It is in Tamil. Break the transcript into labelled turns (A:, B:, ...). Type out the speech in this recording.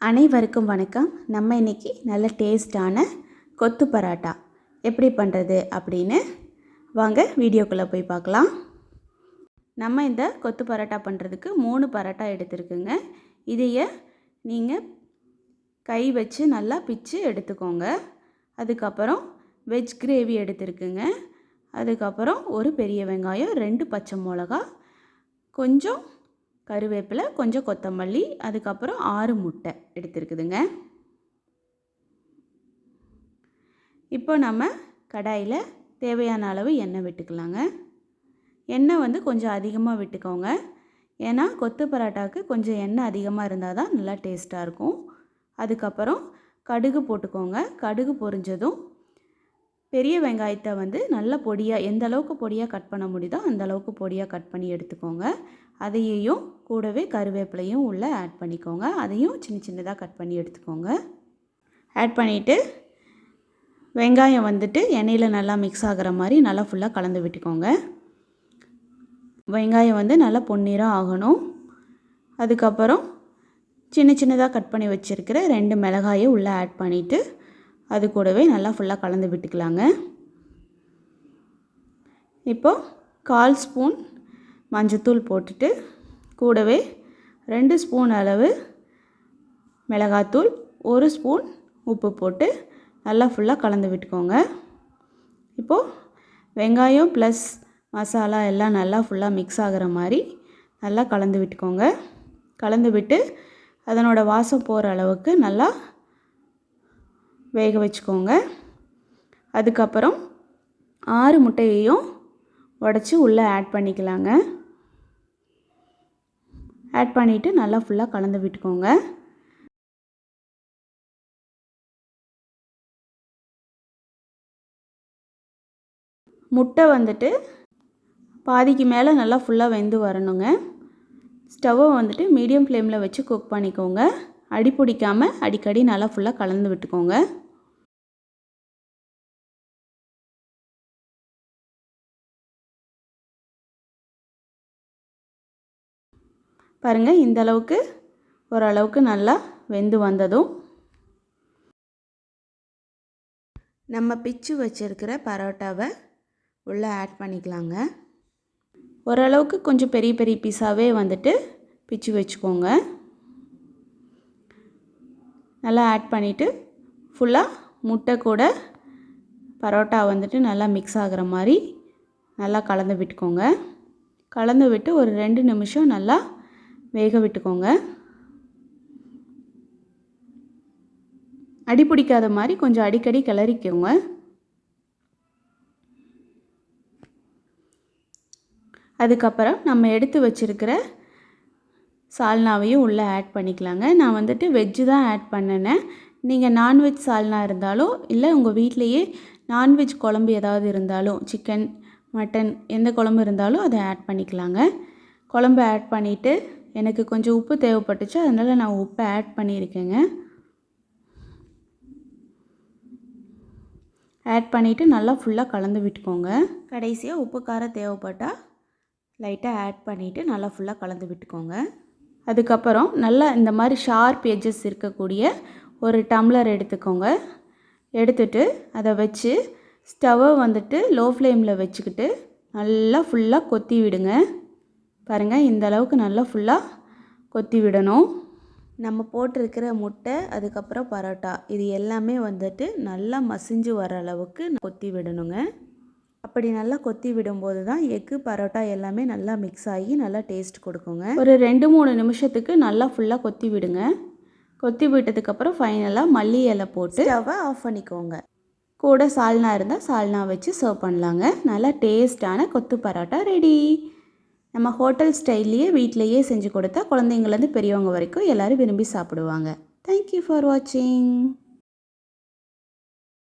A: அனைவருக்கும் வணக்கம். நம்ம இன்றைக்கி நல்ல டேஸ்டான கொத்து பரோட்டா எப்படி பண்ணுறது அப்படின்னு வாங்க வீடியோக்குள்ளே போய் பார்க்கலாம். நம்ம இந்த கொத்து பரோட்டா பண்ணுறதுக்கு 3 பரோட்டா எடுத்துருக்குங்க. இதையே நீங்கள் கை வச்சு நல்லா பிச்சு எடுத்துக்கோங்க. அதுக்கப்புறம் வெஜ் கிரேவி எடுத்துருக்குங்க. அதுக்கப்புறம் ஒரு பெரிய வெங்காயம், 2 பச்சை மிளகா, கொஞ்சம் கருவேப்பிலை, கொஞ்சம் கொத்தமல்லி, அதுக்கப்புறம் 6 முட்டை எடுத்துருக்குதுங்க. இப்போ நம்ம கடாயில் தேவையான அளவு எண்ணெய் விட்டுக்கலாங்க. எண்ணெய் கொஞ்சம் அதிகமாக விட்டுக்கோங்க. ஏன்னா கொத்து பரோட்டாவுக்கு கொஞ்சம் எண்ணெய் அதிகமாக இருந்தால் தான் நல்லா டேஸ்ட்டாக இருக்கும். அதுக்கப்புறம் கடுகு போட்டுக்கோங்க. கடுகு பொரிஞ்சதும் பெரிய வெங்காயத்தை நல்லா பொடியாக, எந்த அளவுக்கு பொடியாக கட் பண்ண முடியுதோ அந்த அளவுக்கு பொடியாக கட் பண்ணி எடுத்துக்கோங்க. அதையும் கூடவே கருவேப்பிலையும் உள்ளே ஆட் பண்ணிக்கோங்க. அதையும் சின்ன சின்னதாக கட் பண்ணி எடுத்துக்கோங்க. ஆட் பண்ணிவிட்டு வெங்காயம் எண்ணெயில் நல்லா மிக்ஸ் ஆகிற மாதிரி நல்லா ஃபுல்லாக கலந்து விட்டுக்கோங்க. வெங்காயம் நல்லா பொன்னிறம் ஆகணும். அதுக்கப்புறம் சின்ன சின்னதாக கட் பண்ணி வச்சுருக்கிற 2 மிளகாயை உள்ளே ஆட் பண்ணிவிட்டு அது கூடவே நல்லா ஃபுல்லாக கலந்து விட்டுக்கலாங்க. இப்போது 1/4 ஸ்பூன் மஞ்சத்தூள் போட்டுட்டு கூடவே 2 ஸ்பூன் அளவு மிளகாத்தூள், 1 ஸ்பூன் உப்பு போட்டு நல்லா ஃபுல்லாக கலந்து விட்டுக்கோங்க. இப்போது வெங்காயம் ப்ளஸ் மசாலா எல்லாம் நல்லா ஃபுல்லாக மிக்ஸ் ஆகிற மாதிரி நல்லா கலந்து விட்டுக்கோங்க. கலந்து விட்டு அதனோட வாசம் போகிற அளவுக்கு நல்லா வேக வச்சுக்கோங்க. அதுக்கப்புறம் 6 முட்டையையும் உடச்சி உள்ளே ஆட் பண்ணிக்கலாங்க. ஆட் பண்ணிவிட்டு நல்லா ஃபுல்லாக கலந்து விட்டுக்கோங்க. முட்டை பாதிக்கு மேலே நல்லா ஃபுல்லாக வெந்து வரணுங்க. ஸ்டவ்வை மீடியம் ஃப்ளேமில் வச்சு குக் பண்ணிக்கோங்க. அடி பிடிக்காமல் அடிக்கடி நல்லா ஃபுல்லாக கலந்து விட்டுக்கோங்க. பாருங்கள், இந்த அளவுக்கு ஓரளவுக்கு நல்லா வெந்து வந்ததும் நம்ம பிச்சு வச்சுருக்கிற பரோட்டாவை உள்ளே ஆட் பண்ணிக்கலாங்க. ஓரளவுக்கு கொஞ்சம் பெரிய பெரிய பீஸாகவே பிச்சு வச்சுக்கோங்க. நல்லா ஆட் பண்ணிவிட்டு ஃபுல்லாக முட்டை கூட பரோட்டா நல்லா மிக்ஸ் ஆகிற மாதிரி நல்லா கலந்து விட்டுக்கோங்க. கலந்து விட்டு ஒரு 2 நிமிஷம் நல்லா வேக விட்டுக்கோங்க. அடி பிடிக்காத மாதிரி கொஞ்சம் அடிக்கடி கிளறிக்கோங்க. அதுக்கப்புறம் நம்ம எடுத்து வச்சுருக்கிற சால்னாவையும் உள்ளே ஆட் பண்ணிக்கலாங்க. நான் வெஜ்ஜு தான் ஆட் பண்ணினேன். நீங்கள் நான்வெஜ் சால்னா இருந்தாலும், இல்லை உங்கள் வீட்டிலையே நான்வெஜ் குழம்பு ஏதாவது இருந்தாலும், சிக்கன், மட்டன் எந்த குழம்பு இருந்தாலும் அதை ஆட் பண்ணிக்கலாங்க. குழம்பு ஆட் பண்ணிவிட்டு எனக்கு கொஞ்சம் உப்பு தேவைப்பட்டுச்சு, அதனால் நான் உப்பை ஆட் பண்ணியிருக்கேங்க. ஆட் பண்ணிவிட்டு நல்லா ஃபுல்லாக கலந்து விட்டுக்கோங்க. கடைசியாக உப்பு காரம் தேவைப்பட்டால் லைட்டாக ஆட் பண்ணிவிட்டு நல்லா ஃபுல்லாக கலந்து விட்டுக்கோங்க. அதுக்கப்புறம் நல்லா இந்த மாதிரி ஷார்ப் எட்ஜஸ் இருக்கக்கூடிய ஒரு டம்ளர் எடுத்துக்கோங்க. எடுத்துட்டு அதை வச்சு ஸ்டவ்வை லோ ஃப்ளேமில் வச்சுக்கிட்டு நல்லா ஃபுல்லாக கொத்தி விடுங்க. பாருங்கள், இந்த அளவுக்கு நல்லா ஃபுல்லாக கொத்தி விடணும். நம்ம போட்டிருக்கிற முட்டை, அதுக்கப்புறம் பரோட்டா, இது எல்லாமே நல்லா மசிஞ்சு வர அளவுக்கு கொத்தி விடணுங்க. அப்படி நல்லா கொத்தி விடும்போது தான் எக்கு, பரோட்டா எல்லாமே நல்லா மிக்ஸ் ஆகி நல்லா டேஸ்ட் கொடுக்குங்க. ஒரு 2-3 நிமிஷத்துக்கு நல்லா ஃபுல்லாக கொத்தி விடுங்க. கொத்தி விட்டதுக்கப்புறம் ஃபைனலாக மல்லி இலை போட்டு ஸ்டவ்வை ஆஃப் பண்ணிக்கோங்க. கூட சால்னா இருந்தால் சால்னா வச்சு சர்வ் பண்ணலாங்க. நல்லா டேஸ்டான கொத்து பரோட்டா ரெடி. நம்ம ஹோட்டல் ஸ்டைல்லையே வீட்டிலையே செஞ்சு கொடுத்தா குழந்தைங்கள்லேருந்து பெரியவங்க வரைக்கும் எல்லோரும் விரும்பி சாப்பிடுவாங்க. தேங்க்யூ ஃபார் வாட்சிங்.